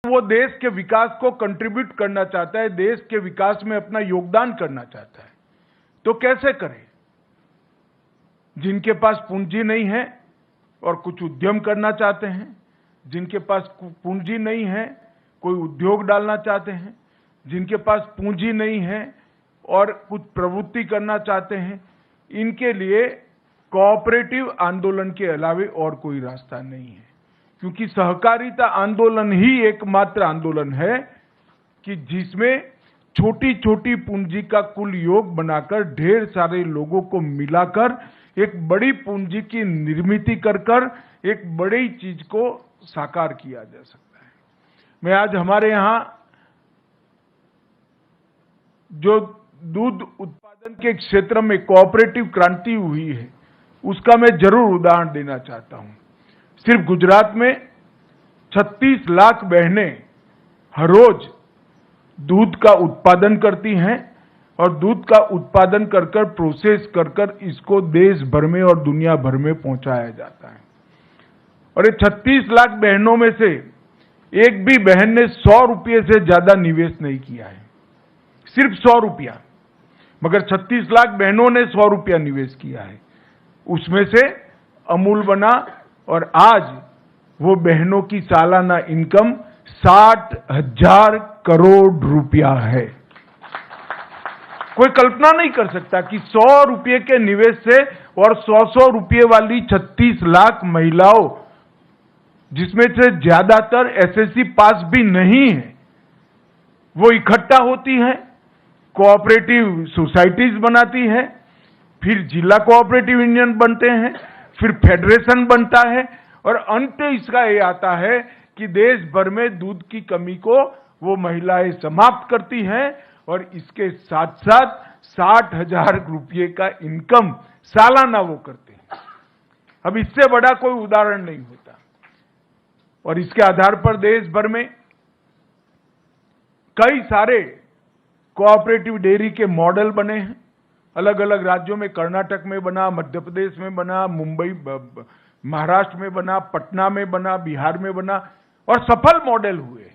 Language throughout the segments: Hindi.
वो देश के विकास को कंट्रीब्यूट करना चाहता है, देश के विकास में अपना योगदान करना चाहता है, तो कैसे करे? जिनके पास पूंजी नहीं है और कुछ उद्यम करना चाहते हैं, जिनके पास पूंजी नहीं है कोई उद्योग डालना चाहते हैं, जिनके पास पूंजी नहीं है और कुछ प्रवृत्ति करना चाहते हैं, इनके लिए कोऑपरेटिव आंदोलन के अलावे और कोई रास्ता नहीं है। क्योंकि सहकारिता आंदोलन ही एकमात्र आंदोलन है कि जिसमें छोटी छोटी पूंजी का कुल योग बनाकर ढेर सारे लोगों को मिलाकर एक बड़ी पूंजी की निर्मित कर एक बड़ी चीज को साकार किया जा सकता है। मैं आज हमारे यहां जो दूध उत्पादन के क्षेत्र में कोऑपरेटिव क्रांति हुई है, उसका मैं जरूर उदाहरण देना चाहता हूं। सिर्फ गुजरात में 36 लाख बहनें हर रोज दूध का उत्पादन करती हैं और दूध का उत्पादन कर प्रोसेस कर इसको देश भर में और दुनिया भर में पहुंचाया जाता है। और ये 36 लाख बहनों में से एक भी बहन ने 100 रुपये से ज्यादा निवेश नहीं किया है, सिर्फ 100 रुपया, मगर 36 लाख बहनों ने 100 रुपया निवेश किया है। उसमें से अमूल बना और आज वो बहनों की सालाना इनकम 60,000 करोड़ रुपया है। कोई कल्पना नहीं कर सकता कि 100 रुपये के निवेश से और 100 रुपये वाली 36 लाख महिलाओं, जिसमें से ज्यादातर एसएससी पास भी नहीं है, वो इकट्ठा होती हैं, कोऑपरेटिव सोसाइटीज बनाती है, फिर जिला कोऑपरेटिव यूनियन बनते हैं, फिर फेडरेशन बनता है और अंत इसका ये आता है कि देश भर में दूध की कमी को वो महिलाएं समाप्त करती हैं और इसके साथ साथ 60,000 रुपये का इनकम सालाना वो करते हैं। अब इससे बड़ा कोई उदाहरण नहीं होता। और इसके आधार पर देश भर में कई सारे कोऑपरेटिव डेयरी के मॉडल बने हैं। अलग अलग राज्यों में, कर्नाटक में बना, मध्य प्रदेश में बना, मुंबई महाराष्ट्र में बना, पटना में बना, बिहार में बना और सफल मॉडल हुए।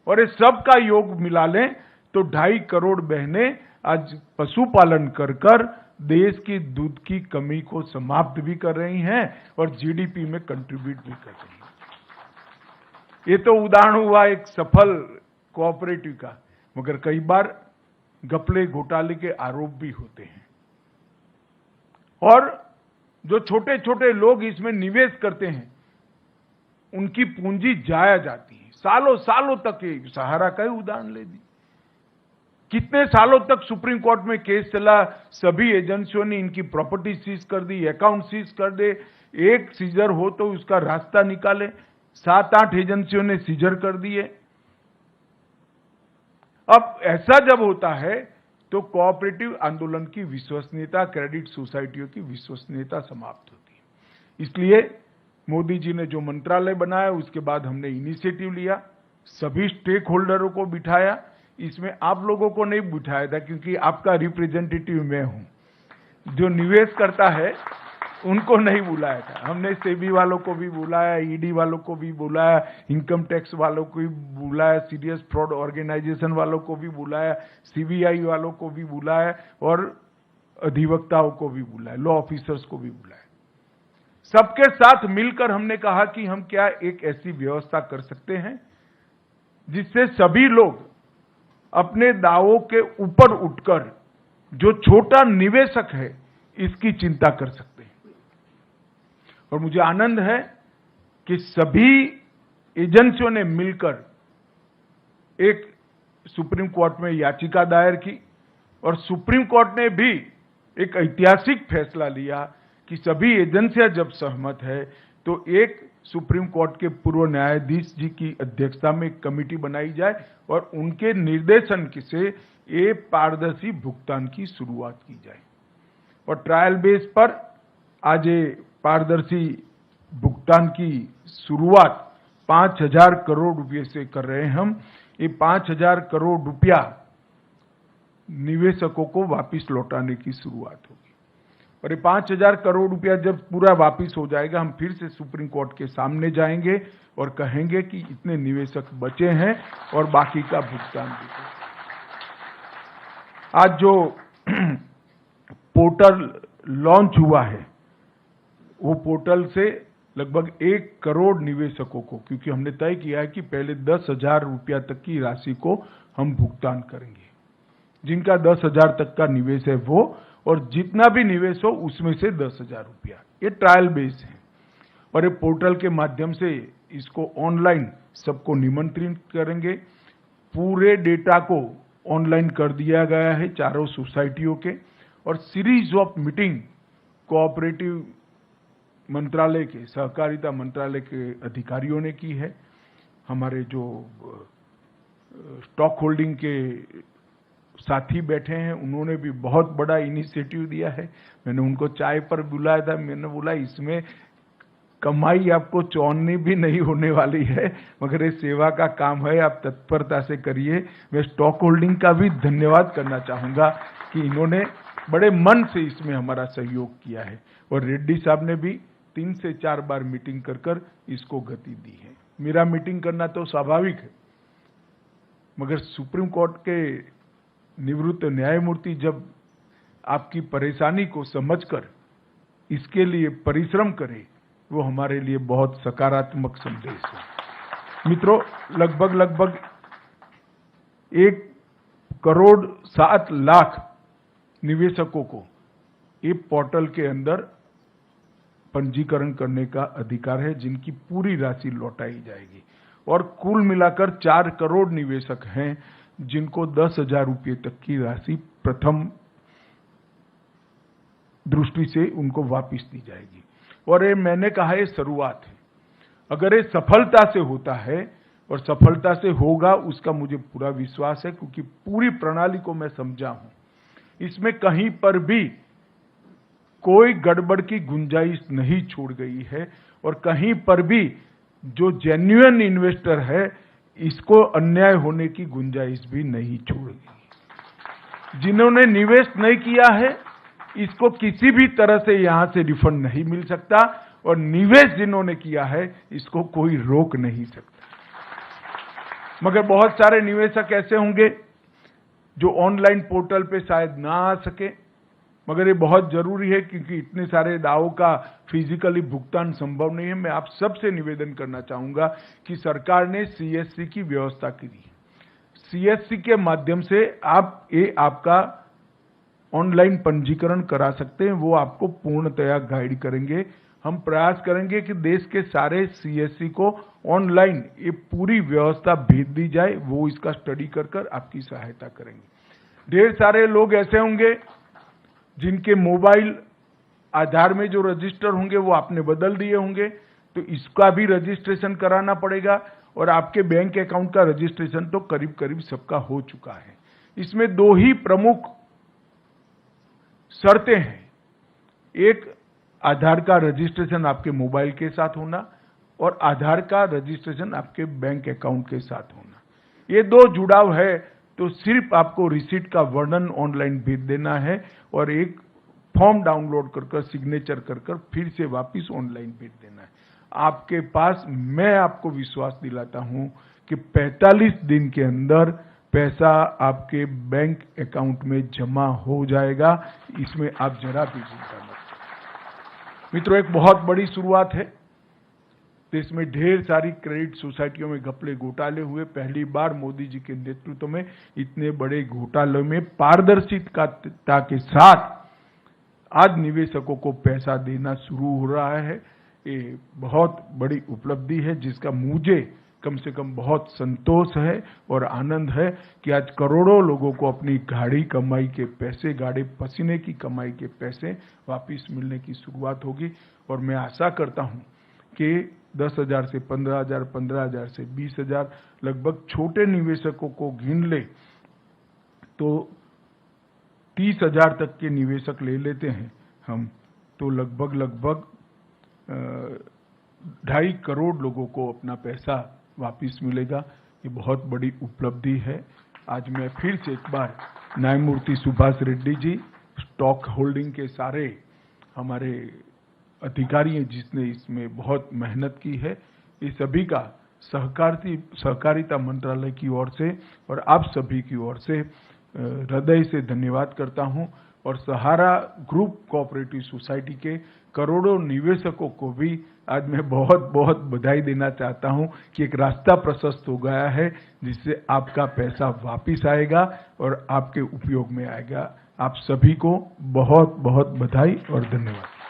और इस सब का योग मिला लें तो 2.5 करोड़ बहनें आज पशुपालन कर देश की दूध की कमी को समाप्त भी कर रही हैं और जीडीपी में कंट्रीब्यूट भी कर रही हैं। ये तो उदाहरण हुआ एक सफल कोऑपरेटिव का, मगर कई बार घपले घोटाले के आरोप भी होते हैं और जो छोटे छोटे लोग इसमें निवेश करते हैं उनकी पूंजी जाया जाती है। सालों सालों तक, सहारा का ही उदाहरण ले दी, कितने सालों तक सुप्रीम कोर्ट में केस चला, सभी एजेंसियों ने इनकी प्रॉपर्टी सीज कर दी, अकाउंट सीज कर दे, एक सीजर हो तो उसका रास्ता निकाले, 7-8 एजेंसियों ने सीजर कर दिए। अब ऐसा जब होता है तो कोऑपरेटिव आंदोलन की विश्वसनीयता, क्रेडिट सोसाइटियों की विश्वसनीयता समाप्त होती है। इसलिए मोदी जी ने जो मंत्रालय बनाया उसके बाद हमने इनिशिएटिव लिया, सभी स्टेक होल्डरों को बिठाया। इसमें आप लोगों को नहीं बिठाया था क्योंकि आपका रिप्रेजेंटेटिव मैं हूं। जो निवेश करता है उनको नहीं बुलाया था। हमने सेबी वालों को भी बुलाया, ईडी वालों को भी बुलाया, इनकम टैक्स वालों को भी बुलाया, सीरियस फ्रॉड ऑर्गेनाइजेशन वालों को भी बुलाया, सीबीआई वालों को भी बुलाया और अधिवक्ताओं को भी बुलाया, लॉ ऑफिसर्स को भी बुलाया। सबके साथ मिलकर हमने कहा कि हम क्या एक ऐसी व्यवस्था कर सकते हैं जिससे सभी लोग अपने दावों के ऊपर उठकर जो छोटा निवेशक है इसकी चिंता कर सकते हैं। और मुझे आनंद है कि सभी एजेंसियों ने मिलकर एक सुप्रीम कोर्ट में याचिका दायर की और सुप्रीम कोर्ट ने भी एक ऐतिहासिक फैसला लिया कि सभी एजेंसियां जब सहमत है तो एक सुप्रीम कोर्ट के पूर्व न्यायाधीश जी की अध्यक्षता में एक कमेटी बनाई जाए और उनके निर्देशन से ये पारदर्शी भुगतान की शुरुआत की जाए। और ट्रायल बेस पर आज ये पारदर्शी भुगतान की शुरुआत 5,000 करोड़ रुपए से कर रहे हैं हम। ये 5,000 करोड़ रुपया निवेशकों को वापस लौटाने की शुरुआत होगी। और ये 5,000 करोड़ रुपया जब पूरा वापिस हो जाएगा, हम फिर से सुप्रीम कोर्ट के सामने जाएंगे और कहेंगे कि इतने निवेशक बचे हैं और बाकी का भुगतान दीजिए। आज जो पोर्टल लॉन्च हुआ है, वो पोर्टल से लगभग 1 करोड़ निवेशकों को, क्योंकि हमने तय किया है कि पहले 10,000 रुपया तक की राशि को हम भुगतान करेंगे। जिनका 10,000 तक का निवेश है वो, और जितना भी निवेश हो उसमें से 10,000 रुपया, ये ट्रायल बेस है। और ये पोर्टल के माध्यम से इसको ऑनलाइन सबको निमंत्रित करेंगे। पूरे डेटा को ऑनलाइन कर दिया गया है चारों सोसाइटियों के, और सीरीज ऑफ मीटिंग कोऑपरेटिव मंत्रालय के, सहकारिता मंत्रालय के अधिकारियों ने की है। हमारे जो स्टॉक होल्डिंग के साथी बैठे हैं, उन्होंने भी बहुत बड़ा इनिशिएटिव दिया है। मैंने उनको चाय पर बुलाया था, मैंने बोला इसमें कमाई आपको चौनी भी नहीं होने वाली है, मगर ये सेवा का काम है, आप तत्परता से करिए। मैं स्टॉक होल्डिंग का भी धन्यवाद करना चाहूंगा कि इन्होंने बड़े मन से इसमें हमारा सहयोग किया है। और रेड्डी साहब ने भी 3 से 4 बार मीटिंग कर इसको गति दी है। मेरा मीटिंग करना तो स्वाभाविक है, मगर सुप्रीम कोर्ट के निवृत्त न्यायमूर्ति जब आपकी परेशानी को समझकर इसके लिए परिश्रम करे, वो हमारे लिए बहुत सकारात्मक संदेश है। मित्रों, लगभग 1 करोड़ 7 लाख निवेशकों को ये पोर्टल के अंदर पंजीकरण करने का अधिकार है, जिनकी पूरी राशि लौटाई जाएगी। और कुल मिलाकर 4 करोड़ निवेशक हैं जिनको 10,000 रुपये तक की राशि प्रथम दृष्टि से उनको वापस दी जाएगी। और ये मैंने कहा, ये शुरुआत है। अगर ये सफलता से होता है, और सफलता से होगा उसका मुझे पूरा विश्वास है, क्योंकि पूरी प्रणाली को मैं समझा हूं। इसमें कहीं पर भी कोई गड़बड़ की गुंजाइश नहीं छोड़ गई है, और कहीं पर भी जो जेन्युइन इन्वेस्टर है इसको अन्याय होने की गुंजाइश भी नहीं छोड़ गई। जिन्होंने निवेश नहीं किया है इसको किसी भी तरह से यहां से रिफंड नहीं मिल सकता, और निवेश जिन्होंने किया है इसको कोई रोक नहीं सकता। मगर बहुत सारे निवेशक ऐसे होंगे जो ऑनलाइन पोर्टल पे शायद ना आ सके, मगर ये बहुत जरूरी है, क्योंकि इतने सारे दावों का फिजिकली भुगतान संभव नहीं है। मैं आप सबसे निवेदन करना चाहूंगा कि सरकार ने सीएससी की व्यवस्था की है। सीएससी के माध्यम से आप आपका ऑनलाइन पंजीकरण करा सकते हैं, वो आपको पूर्णतया गाइड करेंगे। हम प्रयास करेंगे कि देश के सारे सीएससी को ऑनलाइन ये पूरी व्यवस्था भेज दी जाए, वो इसका स्टडी कर आपकी सहायता करेंगे। ढेर सारे लोग ऐसे होंगे जिनके मोबाइल आधार में जो रजिस्टर होंगे वो आपने बदल दिए होंगे, तो इसका भी रजिस्ट्रेशन कराना पड़ेगा। और आपके बैंक अकाउंट का रजिस्ट्रेशन तो करीब करीब सबका हो चुका है। इसमें 2 ही प्रमुख शर्तें हैं। एक, आधार का रजिस्ट्रेशन आपके मोबाइल के साथ होना, और आधार का रजिस्ट्रेशन आपके बैंक अकाउंट के साथ होना। ये 2 जुड़ाव है, तो सिर्फ आपको रिसीट का वर्णन ऑनलाइन भेज देना है, और एक फॉर्म डाउनलोड कर सिग्नेचर कर फिर से वापस ऑनलाइन भेज देना है। आपके पास, मैं आपको विश्वास दिलाता हूं कि 45 दिन के अंदर पैसा आपके बैंक अकाउंट में जमा हो जाएगा। इसमें आप जरा भी चिंता मत करें। मित्रों, एक बहुत बड़ी शुरुआत है। देश में ढेर सारी क्रेडिट सोसाइटियों में घपले घोटाले हुए। पहली बार मोदी जी के नेतृत्व में इतने बड़े घोटालों में पारदर्शिता के साथ आज निवेशकों को पैसा देना शुरू हो रहा है। ये बहुत बड़ी उपलब्धि है, जिसका मुझे कम से कम बहुत संतोष है और आनंद है कि आज करोड़ों लोगों को अपनी गाढ़ी कमाई के पैसे, गाढ़े पसीने की कमाई के पैसे वापस मिलने की शुरुआत होगी। और मैं आशा करता हूं कि 10,000 से 15,000, 15,000 से 20,000, लगभग छोटे निवेशकों को गिन ले तो 30,000 तक के निवेशक ले लेते हैं हम, तो लगभग 2.5 करोड़ लोगों को अपना पैसा वापस मिलेगा। ये बहुत बड़ी उपलब्धि है। आज मैं फिर से एक बार न्यायमूर्ति सुभाष रेड्डी जी, स्टॉक होल्डिंग के सारे हमारे अधिकारी हैं जिसने इसमें बहुत मेहनत की है, इस सभी का सहकारिता मंत्रालय की ओर से और आप सभी की ओर से हृदय से धन्यवाद करता हूं और सहारा ग्रुप कोऑपरेटिव सोसाइटी के करोड़ों निवेशकों को भी आज मैं बहुत बहुत बधाई देना चाहता हूं कि एक रास्ता प्रशस्त हो गया है जिससे आपका पैसा वापिस आएगा और आपके उपयोग में आएगा। आप सभी को बहुत बहुत बधाई और धन्यवाद।